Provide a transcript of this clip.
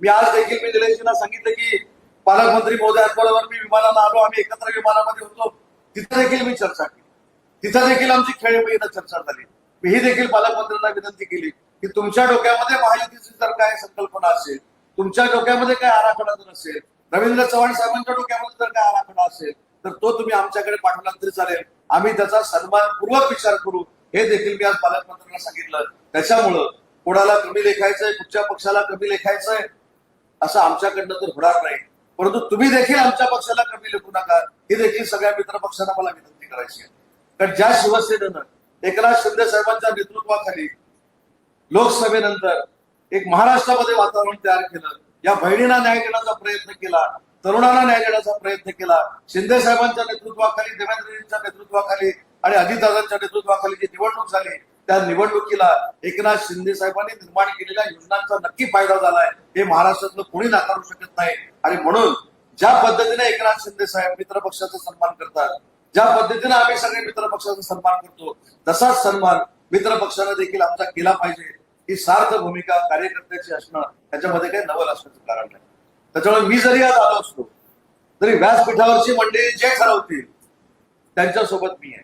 मी आज देखील मी निलेशजींना सांगितलं की पालकमंत्री महोदयांबरोबर मी विमानाला आलो, आम्ही एकत्र विमानामध्ये होतो, तिथं देखील मी चर्चा केली, तिथं देखील आमची खेळीमेळीनं चर्चा झाली. मी ही देखील पालकमंत्र्यांना विनंती केली की तुमच्या डोक्यामध्ये महायुतीची जर काय संकल्पना असेल, तुमच्या डोक्यामध्ये काय आराखडा जर असेल, रवींद्र चव्हाण साहेबांच्या डोक्यामध्ये जर काय आराखडा असेल तर तो तुम्ही आमच्याकडे पाठवला तरी चालेल, आम्ही त्याचा सन्मानपूर्वक विचार करू. हे देखील मी आज पालकमंत्र्यांना सांगितलं. त्याच्यामुळं कोणाला कमी लेखायचंय, कुठच्या पक्षाला कमी लेखायचंय असं आमच्याकडनं तर होणार नाही, परंतु तुम्ही देखील आमच्या पक्षाला कमी लेखू नका, ही देखील सगळ्या मित्र पक्षांना मला विनंती करायची आहे. कारण ज्या शिवसेनेनं एकनाथ शिंदे साहेबांच्या नेतृत्वाखाली लोकसभेनंतर एक महाराष्ट्रामध्ये वातावरण तयार केलं, या बहिणींना न्याय देण्याचा प्रयत्न केला, तरुणांना न्याय देण्याचा प्रयत्न केला, शिंदे साहेबांच्या नेतृत्वाखाली, देवेंद्रजींच्या नेतृत्वाखाली आणि अजितदादांच्या नेतृत्वाखाली जी निवडणूक झाली त्या निवडणुकीला एकनाथ शिंदे साहेबांनी निर्माण केलेल्या योजनांचा नक्की फायदा झालाय, हे महाराष्ट्रातलं कोणी नाकारू शकत नाही. आणि म्हणून ज्या पद्धतीने एकनाथ शिंदे साहेब मित्रपक्षाचा सन्मान करतात, ज्या पद्धतीने आम्ही सगळे मित्रपक्षाचा सन्मान करतो, तसाच सन्मान मित्रपक्षाने देखील आमचा केला पाहिजे. ही सार्थ भूमिका कार्यकर्त्याची असणं त्याच्यामध्ये काही नवल असण्याचं कारण नाही. त्याच्यामुळे मी जरी आज आलो असतो तरी व्यासपीठावरची मंडळी जे ठरवतील त्यांच्यासोबत मी आहे.